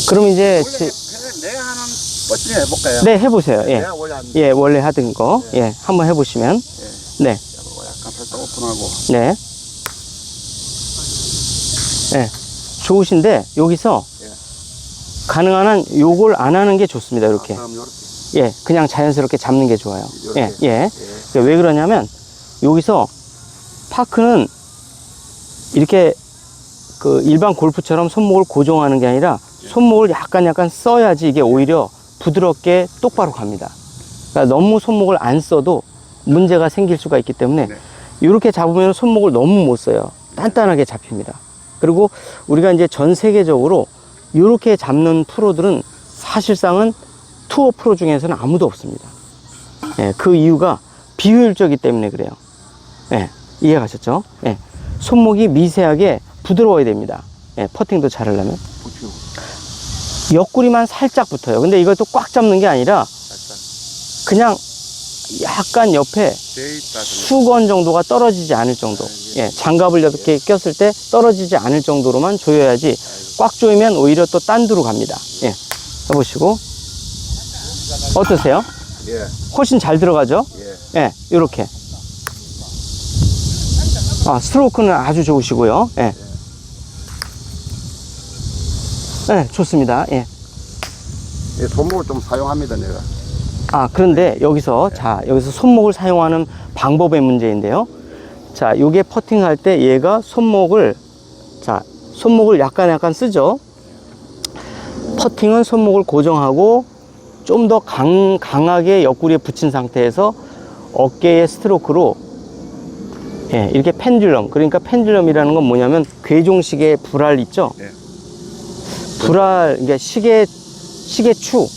그럼 이제 내가 하는 버튼 해볼까요? 네, 해보세요. 예, 내가 원래 하는 예, 원래 하던 거, 예, 한번 해보시면, 네, 약간 살짝 오픈하고. 네, 네, 좋으신데 여기서 가능한 한 요걸 안 하는 게 좋습니다. 이렇게, 그럼 요렇게. 예, 그냥 자연스럽게 잡는 게 좋아요. 예, 요렇게. 예. 왜 그러냐면 여기서 파크는 이렇게 그 일반 골프처럼 손목을 고정하는 게 아니라 손목을 약간 써야지 이게 오히려 부드럽게 똑바로 갑니다. 그러니까 너무 손목을 안 써도 문제가 생길 수가 있기 때문에 이렇게 잡으면 손목을 너무 못 써요. 단단하게 잡힙니다. 그리고 우리가 이제 전 세계적으로 이렇게 잡는 프로들은 사실상은 투어 프로 중에서는 아무도 없습니다. 예, 그 이유가 비효율적이기 때문에 그래요. 예, 이해가셨죠? 예, 손목이 미세하게 부드러워야 됩니다. 예, 퍼팅도 잘하려면. 옆구리만 살짝 붙어요. 근데 이걸 또 꽉 잡는 게 아니라 그냥 약간 옆에 수건 정도가 떨어지지 않을 정도. 예, 장갑을 이렇게 꼈을 때 떨어지지 않을 정도로만 조여야지 꽉 조이면 오히려 또 딴 데로 갑니다. 예, 해보시고. 어떠세요? 예. 훨씬 잘 들어가죠? 예, 요렇게. 아, 스트로크는 아주 좋으시고요. 예. 네, 좋습니다. 예. 예, 손목을 좀 사용합니다, 내가. 아, 그런데 여기서, 자, 여기서 손목을 사용하는 방법의 문제인데요. 자, 요게 퍼팅할 때 얘가 손목을, 자, 손목을 약간 쓰죠? 퍼팅은 손목을 고정하고 좀 더 강하게 옆구리에 붙인 상태에서 어깨의 스트로크로, 예, 이렇게 펜듈럼. 그러니까 펜듈럼이라는 건 뭐냐면 괴종식의 불알 있죠? 네. 불알, 그러니까 시계추.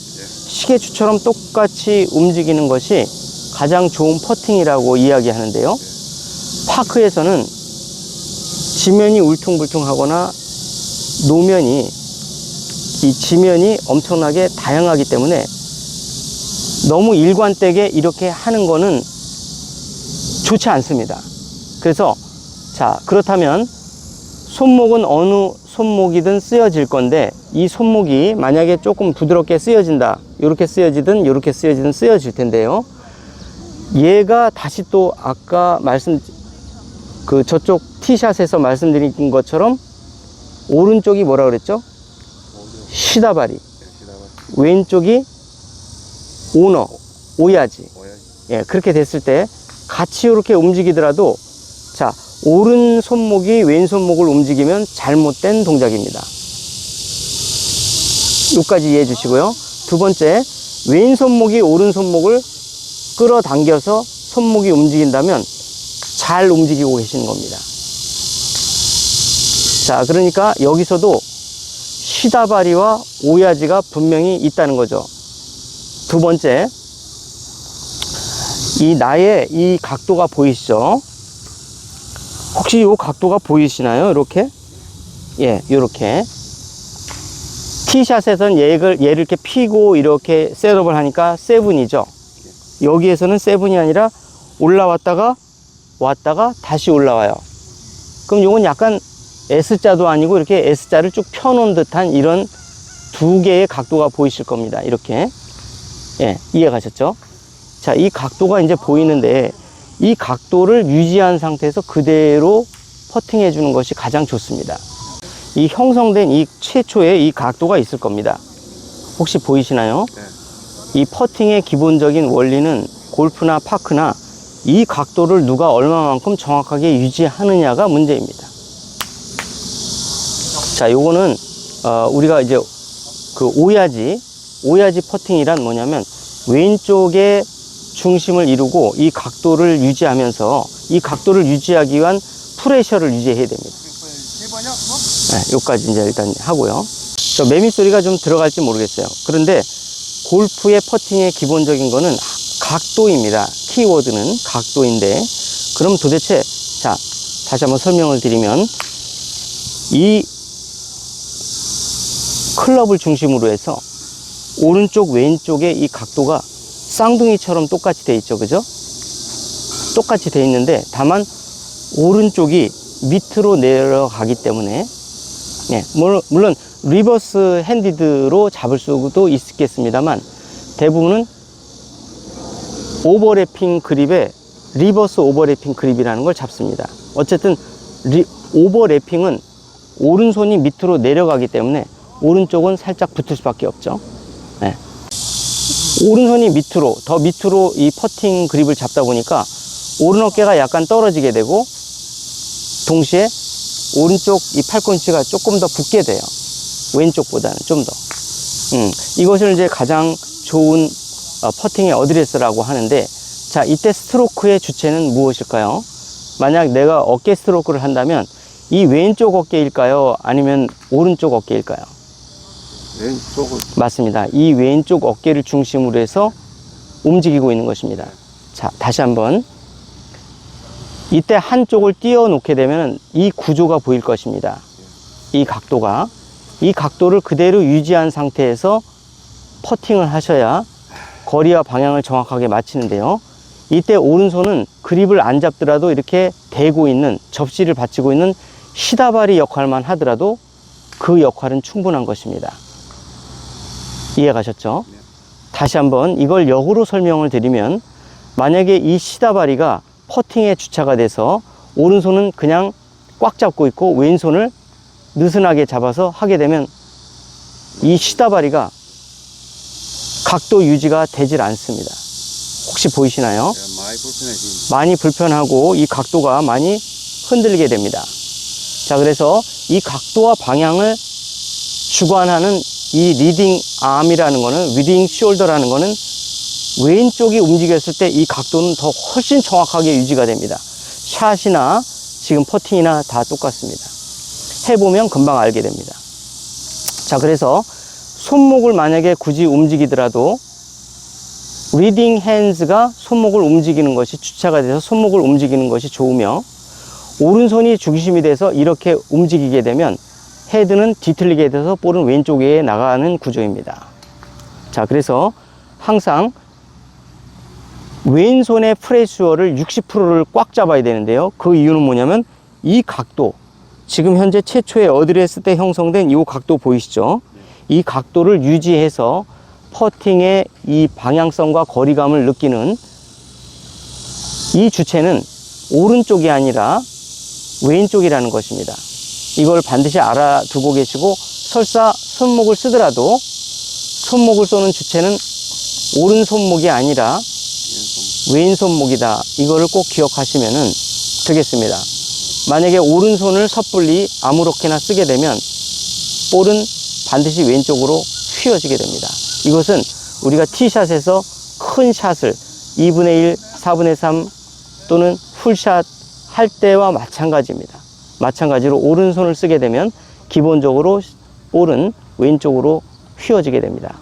시계추처럼 똑같이 움직이는 것이 가장 좋은 퍼팅이라고 이야기하는데요. 파크에서는 지면이 울퉁불퉁하거나 노면이, 이 지면이 엄청나게 다양하기 때문에 너무 일관되게 이렇게 하는 거는 좋지 않습니다. 그래서, 자, 그렇다면 손목은 어느 손목이든 쓰여질 건데, 이 손목이 만약에 조금 부드럽게 쓰여진다, 이렇게 쓰여지든 이렇게 쓰여지든 쓰여질 텐데요. 얘가 다시 또 아까 저쪽 티샷에서 말씀드린 것처럼 오른쪽이 뭐라 그랬죠? 시다바리. 왼쪽이 오너, 오야지. 예, 그렇게 됐을 때 같이 이렇게 움직이더라도, 자, 오른 손목이 왼손목을 움직이면 잘못된 동작입니다. 여기까지 이해해 주시고요. 두 번째, 왼손목이 오른손목을 끌어당겨서 손목이 움직인다면 잘 움직이고 계시는 겁니다. 자, 그러니까 여기서도 시다바리와 오야지가 분명히 있다는 거죠. 두 번째, 나의 이 각도가 보이시죠? 혹시 이 각도가 보이시나요? 이렇게? 예, 이렇게. 티샷에서는 얘를 이렇게 피고 이렇게 셋업을 하니까 세븐이죠. 여기에서는 세븐이 아니라 올라왔다가 왔다가 다시 올라와요. 그럼 이건 약간 S자도 아니고 이렇게 S자를 쭉 펴놓은 듯한 이런 두 개의 각도가 보이실 겁니다. 이렇게. 예, 이해가셨죠? 자, 이 각도가 이제 보이는데 이 각도를 유지한 상태에서 그대로 퍼팅해 주는 것이 가장 좋습니다. 이 형성된 이 최초의 이 각도가 있을 겁니다. 혹시 보이시나요? 이 퍼팅의 기본적인 원리는 골프나 파크나 이 각도를 누가 얼마만큼 정확하게 유지하느냐가 문제입니다. 자, 요거는 우리가 이제 그 오야지 퍼팅이란 뭐냐면 왼쪽에 중심을 이루고 이 각도를 유지하면서 이 각도를 유지하기 위한 프레셔를 유지해야 됩니다. 네, 여기까지 이제 일단 하고요. 저 매미 소리가 좀 들어갈지 모르겠어요. 그런데 골프의 퍼팅의 기본적인 거는 각도입니다. 키워드는 각도인데, 그럼 도대체, 자, 다시 한번 설명을 드리면, 이 클럽을 중심으로 해서 오른쪽 왼쪽에 이 각도가 쌍둥이처럼 똑같이 돼 있죠, 그죠? 똑같이 돼 있는데 다만 오른쪽이 밑으로 내려가기 때문에, 예, 물론 리버스 핸디드로 잡을 수도 있겠습니다만 대부분은 오버래핑 그립에 리버스 오버래핑 그립이라는 걸 잡습니다. 어쨌든 오버래핑은 오른손이 밑으로 내려가기 때문에 오른쪽은 살짝 붙을 수밖에 없죠. 네. 오른손이 밑으로, 더 밑으로 이 퍼팅 그립을 잡다 보니까 오른 어깨가 약간 떨어지게 되고 동시에 오른쪽 이 팔꿈치가 조금 더 붙게 돼요. 왼쪽보다는 좀 더. 이것을 이제 가장 좋은 퍼팅의 어드레스라고 하는데, 자, 이때 스트로크의 주체는 무엇일까요? 만약 내가 어깨 스트로크를 한다면 이 왼쪽 어깨일까요? 아니면 오른쪽 어깨일까요? 왼쪽을. 맞습니다. 이 왼쪽 어깨를 중심으로 해서 움직이고 있는 것입니다. 자, 다시 한번. 이때 한쪽을 띄워 놓게 되면 이 구조가 보일 것입니다. 이 각도가. 이 각도를 그대로 유지한 상태에서 퍼팅을 하셔야 거리와 방향을 정확하게 맞추는데요. 이때 오른손은 그립을 안 잡더라도 이렇게 대고 있는, 접시를 받치고 있는 시다바리 역할만 하더라도 그 역할은 충분한 것입니다. 이해 가셨죠? 네. 다시 한번 이걸 역으로 설명을 드리면, 만약에 이 시다바리가 퍼팅의 주차가 돼서 오른손은 그냥 꽉 잡고 있고 왼손을 느슨하게 잡아서 하게 되면 이 시다바리가 각도 유지가 되질 않습니다. 혹시 보이시나요? 많이 불편해집니다. 많이 불편하고 이 각도가 많이 흔들리게 됩니다. 자, 그래서 이 각도와 방향을 주관하는 이 리딩 암이라는 거는, 리딩 숄더라는 거는 왼쪽이 움직였을 때 이 각도는 더 훨씬 정확하게 유지가 됩니다. 샷이나 지금 퍼팅이나 다 똑같습니다. 해보면 금방 알게 됩니다. 자, 그래서 손목을 만약에 굳이 움직이더라도 리딩 핸즈가 손목을 움직이는 것이 주차가 돼서 손목을 움직이는 것이 좋으며, 오른손이 중심이 돼서 이렇게 움직이게 되면 헤드는 뒤틀리게 돼서 볼은 왼쪽에 나가는 구조입니다. 자, 그래서 항상 왼손의 프레슈어를 60%를 꽉 잡아야 되는데요. 그 이유는 뭐냐면 이 각도, 지금 현재 최초의 어드레스 때 형성된 이 각도 보이시죠? 이 각도를 유지해서 퍼팅의 이 방향성과 거리감을 느끼는 이 주체는 오른쪽이 아니라 왼쪽이라는 것입니다. 이걸 반드시 알아두고 계시고, 설사 손목을 쓰더라도 손목을 쏘는 주체는 오른손목이 아니라 왼손목이다. 이거를 꼭 기억하시면 되겠습니다. 만약에 오른손을 섣불리 아무렇게나 쓰게 되면 볼은 반드시 왼쪽으로 휘어지게 됩니다. 이것은 우리가 티샷에서 큰 샷을 2분의 1, 4분의 3 또는 풀샷 할 때와 마찬가지입니다. 마찬가지로 오른손을 쓰게 되면 기본적으로 볼은 왼쪽으로 휘어지게 됩니다.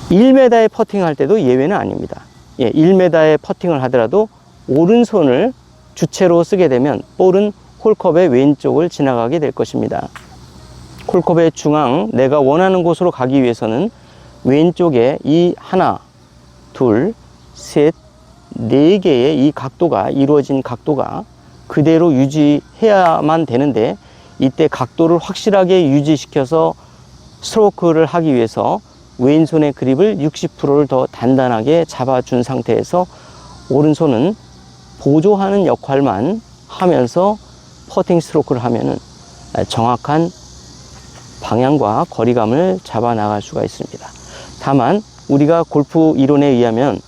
1m의 퍼팅을 할 때도 예외는 아닙니다. 1m의 퍼팅을 하더라도 오른손을 주체로 쓰게 되면 볼은 홀컵의 왼쪽을 지나가게 될 것입니다. 홀컵의 중앙, 내가 원하는 곳으로 가기 위해서는 왼쪽에 이 하나, 둘, 셋, 네 개의 이 각도가, 이루어진 각도가 그대로 유지해야만 되는데, 이때 각도를 확실하게 유지시켜서 스트로크를 하기 위해서 왼손의 그립을 60%를 더 단단하게 잡아준 상태에서 오른손은 보조하는 역할만 하면서 퍼팅 스트로크를 하면은 정확한 방향과 거리감을 잡아 나갈 수가 있습니다. 다만 우리가 골프 이론에 의하면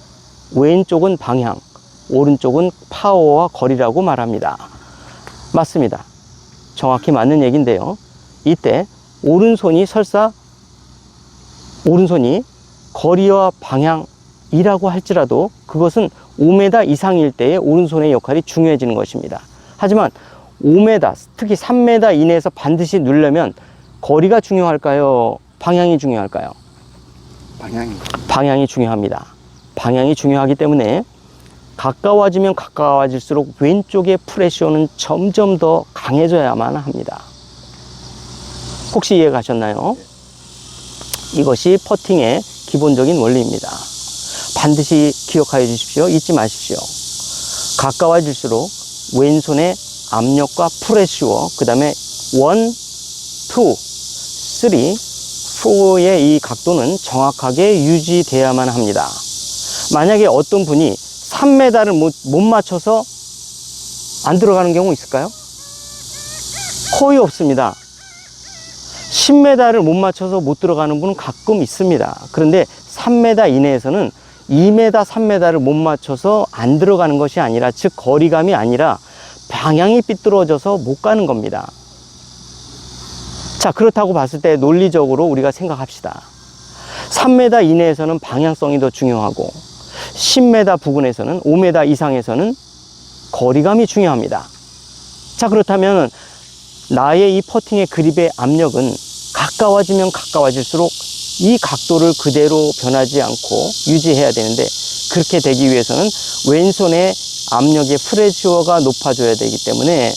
왼쪽은 방향, 오른쪽은 파워와 거리라고 말합니다. 맞습니다. 정확히 맞는 얘기인데요. 이때 오른손이 설사 오른손이 거리와 방향이라고 할지라도 그것은 5m 이상일 때의 오른손의 역할이 중요해지는 것입니다. 하지만 5m, 특히 3m 이내에서 반드시 누르려면 거리가 중요할까요? 방향이 중요할까요? 방향이 중요합니다. 방향이 중요하기 때문에 가까워지면 가까워질수록 왼쪽의 프레셔는 점점 더 강해져야만 합니다. 혹시 이해 가셨나요? 이것이 퍼팅의 기본적인 원리입니다. 반드시 기억하여 주십시오. 잊지 마십시오. 가까워질수록 왼손의 압력과 프레쉬어, 그 다음에 원, 3, 4의 이 각도는 정확하게 유지돼야만 합니다. 만약에 어떤 분이 3m를 못 맞춰서 안 들어가는 경우 있을까요? 거의 없습니다. 10m를 못 맞춰서 못 들어가는 분은 가끔 있습니다. 그런데 3m 이내에서는 2m, 3m를 못 맞춰서 안 들어가는 것이 아니라, 즉 거리감이 아니라 방향이 삐뚤어져서 못 가는 겁니다. 자, 그렇다고 봤을 때 논리적으로 우리가 생각합시다. 3m 이내에서는 방향성이 더 중요하고 10m 부근에서는, 5m 이상에서는 거리감이 중요합니다. 자, 그렇다면 나의 이 퍼팅의 그립의 압력은 가까워지면 가까워질수록 이 각도를 그대로 변하지 않고 유지해야 되는데, 그렇게 되기 위해서는 왼손의 압력의 프레시어가 높아져야 되기 때문에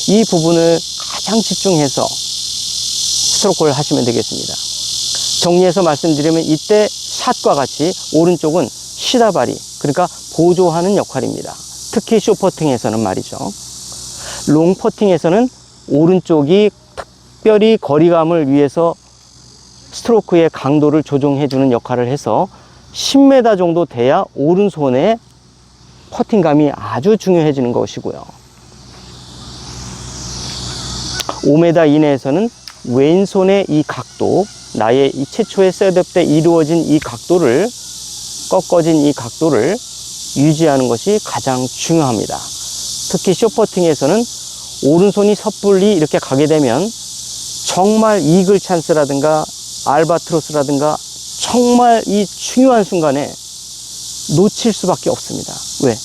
이 부분을 가장 집중해서 스트로크를 하시면 되겠습니다. 정리해서 말씀드리면, 이때 샷과 같이 오른쪽은 시다바리, 그러니까 보조하는 역할입니다. 특히 숏퍼팅에서는 말이죠. 롱퍼팅에서는 오른쪽이 특별히 거리감을 위해서 스트로크의 강도를 조정해주는 역할을 해서 10m 정도 돼야 오른손의 퍼팅감이 아주 중요해지는 것이고요. 5m 이내에서는 왼손의 이 각도, 나의 이 최초의 셋업 때 이루어진 이 각도를, 꺾어진 이 각도를 유지하는 것이 가장 중요합니다. 특히 숏퍼팅에서는 오른손이 섣불리 이렇게 가게 되면 정말 이글 찬스라든가 알바트로스라든가 정말 이 중요한 순간에 놓칠 수밖에 없습니다. 왜?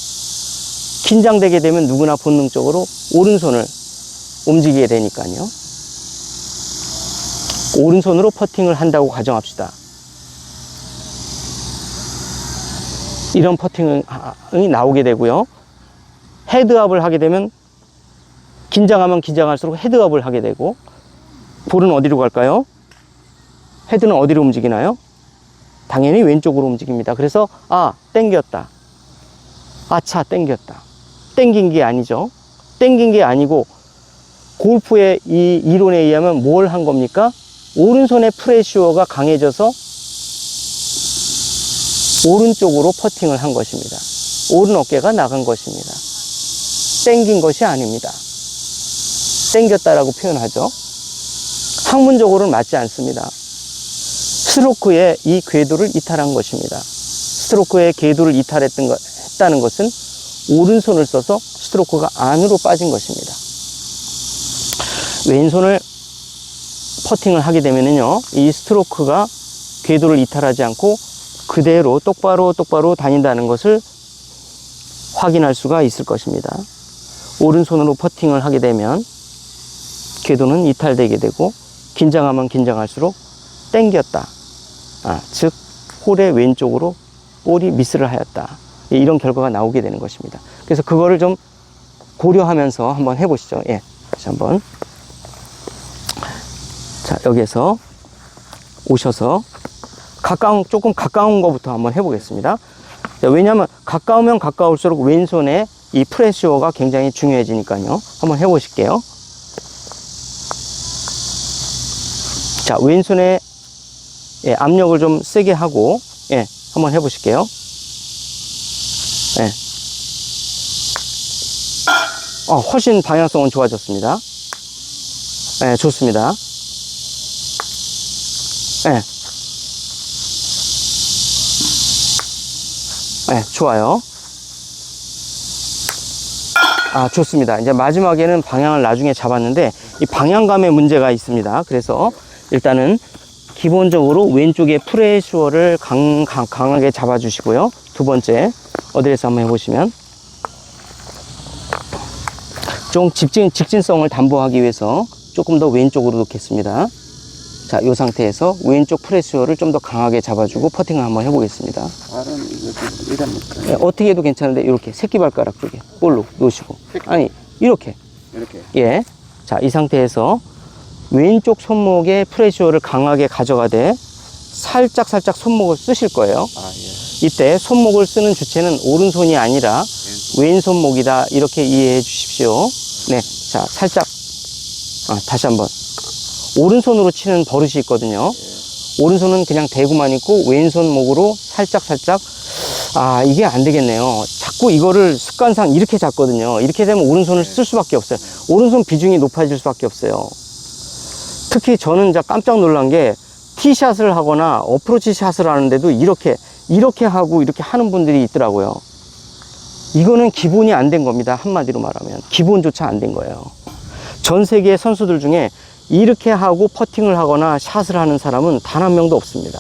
긴장되게 되면 누구나 본능적으로 오른손을 움직이게 되니까요. 오른손으로 퍼팅을 한다고 가정합시다. 이런 퍼팅이 나오게 되고요. 헤드업을 하게 되면 긴장하면 긴장할수록 헤드업을 하게 되고, 볼은 어디로 갈까요? 헤드는 어디로 움직이나요? 당연히 왼쪽으로 움직입니다. 그래서 땡겼다. 아차, 땡겼다. 땡긴 게 아니죠. 땡긴 게 아니고, 골프의 이 이론에 의하면 뭘 한 겁니까? 오른손의 프레시어가 강해져서 오른쪽으로 퍼팅을 한 것입니다. 오른 어깨가 나간 것입니다. 땡긴 것이 아닙니다. 땡겼다라고 표현하죠. 학문적으로는 맞지 않습니다. 스트로크의 이 궤도를 이탈한 것입니다. 스트로크의 궤도를 했다는 것은 오른손을 써서 스트로크가 안으로 빠진 것입니다. 왼손을 퍼팅을 하게 되면요, 이 스트로크가 궤도를 이탈하지 않고 그대로 똑바로 다닌다는 것을 확인할 수가 있을 것입니다. 오른손으로 퍼팅을 하게 되면 궤도는 이탈되게 되고, 긴장하면 긴장할수록 땡겼다. 즉 홀의 왼쪽으로 볼이 미스를 하였다. 이런 결과가 나오게 되는 것입니다. 그래서 그거를 좀 고려하면서 한번 해보시죠. 예, 다시 한번. 자, 여기에서 오셔서 조금 가까운 것부터 한번 해보겠습니다. 자, 왜냐하면 가까우면 가까울수록 왼손의 이 프레시어가 굉장히 중요해지니까요. 한번 해보실게요. 자, 왼손에 압력을 좀 세게 하고, 한번 해보실게요. 훨씬 방향성은 좋아졌습니다. 좋습니다. 좋아요. 좋습니다. 이제 마지막에는 방향을 나중에 잡았는데, 이 방향감에 문제가 있습니다. 그래서 일단은 기본적으로 왼쪽에 프레시어를 강하게 잡아주시고요. 두 번째, 어드레스 한번 해보시면, 좀 직진성을 담보하기 위해서 조금 더 왼쪽으로 놓겠습니다. 자, 이 상태에서 왼쪽 프레시어를 좀 더 강하게 잡아주고 퍼팅을 한번 해보겠습니다. 어떻게 해도 괜찮은데, 이렇게 새끼발가락 쪽에 볼로 놓으시고, 이렇게. 예. 자, 이 상태에서 왼쪽 손목에 프레시어를 강하게 가져가되 살짝 손목을 쓰실 거예요. 이때 손목을 쓰는 주체는 오른손이 아니라 왼손목이다, 이렇게 이해해 주십시오. 네. 자, 살짝 다시 한번 오른손으로 치는 버릇이 있거든요. 오른손은 그냥 대고만 있고 왼손 목으로 살짝살짝. 아, 이게 안 되겠네요. 자꾸 이거를 습관상 이렇게 잡거든요. 이렇게 되면 오른손을 쓸 수밖에 없어요. 오른손 비중이 높아질 수밖에 없어요. 특히 저는 진짜 깜짝 놀란 게 티샷을 하거나 어프로치 샷을 하는데도 이렇게 하고 이렇게 하는 분들이 있더라고요. 이거는 기본이 안 된 겁니다. 한마디로 말하면 기본조차 안 된 거예요. 전 세계 선수들 중에 이렇게 하고 퍼팅을 하거나 샷을 하는 사람은 단 한 명도 없습니다.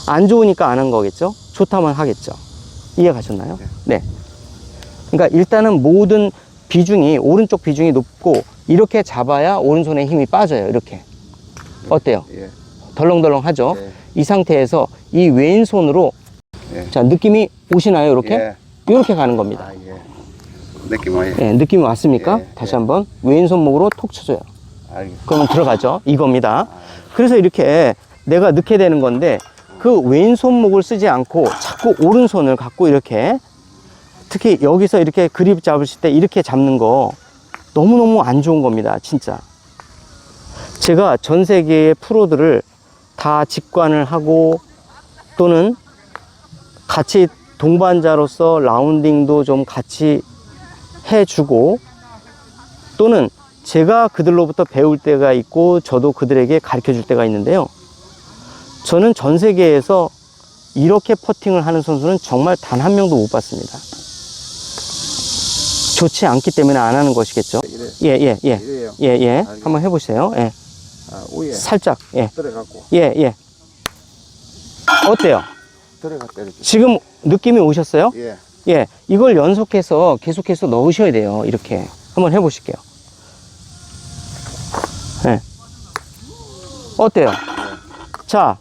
안 좋으니까 안 한 거겠죠? 좋다면 하겠죠. 이해 가셨나요? 네. 그러니까 일단은 모든 비중이, 오른쪽 비중이 높고 이렇게 잡아야 오른손에 힘이 빠져요. 이렇게. 어때요? 예. 덜렁덜렁 하죠? 예. 이 상태에서 이 왼손으로 예. 자, 느낌이 오시나요? 이렇게? 예. 이렇게 가는 겁니다. 아, 예. 느낌 와요. 예, 느낌이 왔습니까? 예, 다시 예. 한번 왼손목으로 톡 쳐줘요. 알겠습니다. 그러면 들어가죠. 이겁니다. 그래서 이렇게 내가 넣게 되는 건데 그 왼손목을 쓰지 않고 자꾸 오른손을 갖고 이렇게, 특히 여기서 이렇게 그립 잡으실 때 이렇게 잡는 거 너무너무 안 좋은 겁니다. 진짜. 제가 전 세계의 프로들을 다 직관을 하고 또는 같이 동반자로서 라운딩도 좀 같이 해주고 또는 제가 그들로부터 배울 때가 있고 저도 그들에게 가르쳐 줄 때가 있는데요. 저는 전 세계에서 이렇게 퍼팅을 하는 선수는 정말 단 한 명도 못 봤습니다. 좋지 않기 때문에 안 하는 것이겠죠. 예. 이래요. 한번 해보세요. 예. 아, 위에 살짝. 예. 들어가고 예. 어때요? 들어가 때려줘. 지금 느낌이 오셨어요? 예. 예. 이걸 연속해서 계속해서 넣으셔야 돼요. 이렇게. 한번 해보실게요. 예. 어때요? 자.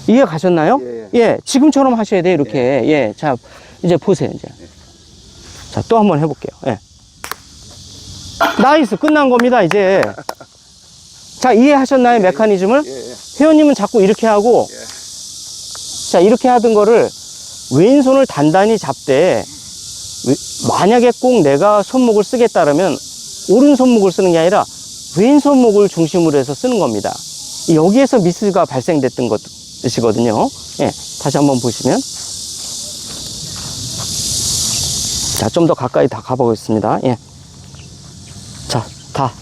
이해 가셨나요? 예. 지금처럼 하셔야 돼요. 이렇게. 예. 자, 이제 보세요. 이제. 자, 또 한번 해볼게요. 예. 나이스. 끝난 겁니다. 이제. 자, 이해하셨나요? 메커니즘을? 예. 회원님은 자꾸 이렇게 하고, 자, 이렇게 하던 거를 왼손을 단단히 잡되, 만약에 꼭 내가 손목을 쓰겠다라면 오른손목을 쓰는 게 아니라 왼손목을 중심으로 해서 쓰는 겁니다. 여기에서 미스가 발생됐던 것이거든요. 예, 다시 한번 보시면. 자, 좀 더 가까이 다 가보겠습니다. 예. 자,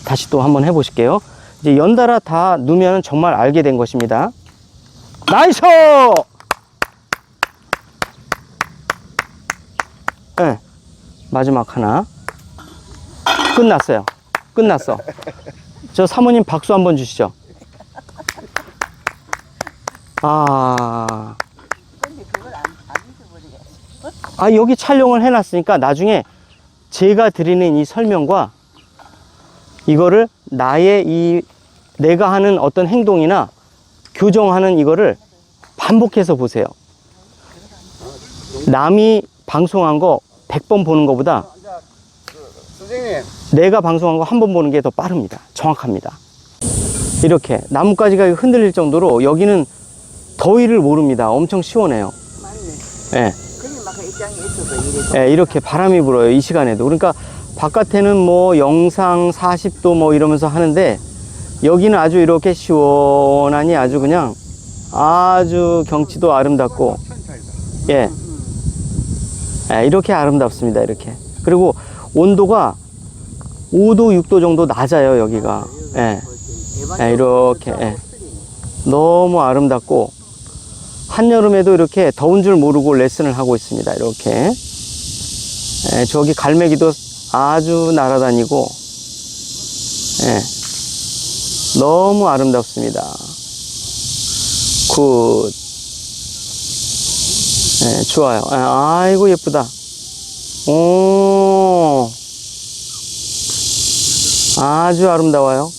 다시 또 한번 해보실게요. 이제 연달아 다 넣으면 정말 알게 된 것입니다. 나이스! 예. 마지막 하나. 끝났어요. 끝났어. 저 사모님 박수 한번 주시죠. 여기 촬영을 해놨으니까 나중에 제가 드리는 이 설명과 이거를 내가 하는 어떤 행동이나 교정하는 이거를 반복해서 보세요. 남이 방송한 거 100번 보는 것보다 선생님. 내가 방송한 거 한 번 보는 게 더 빠릅니다. 정확합니다. 이렇게 나뭇가지가 흔들릴 정도로 여기는 더위를 모릅니다. 엄청 시원해요. 맞네. 예. 그게 막 입장에 있어도 이래. 예, 이렇게 바람이 불어요. 이 시간에도. 그러니까 바깥에는 뭐 영상 40도 뭐 이러면서 하는데 여기는 아주 이렇게 시원하니 아주 그냥 아주 경치도 아름답고 예. 예, 이렇게 아름답습니다. 이렇게. 그리고 온도가 5도, 6도 정도 낮아요. 여기가. 예. 예, 이렇게. 예. 너무 아름답고 한여름에도 이렇게 더운 줄 모르고 레슨을 하고 있습니다. 이렇게. 예, 저기 갈매기도 아주 날아다니고 예. 너무 아름답습니다. 굿. 예, 좋아요. 예, 아이고 예쁘다. 오, 아주 아름다워요.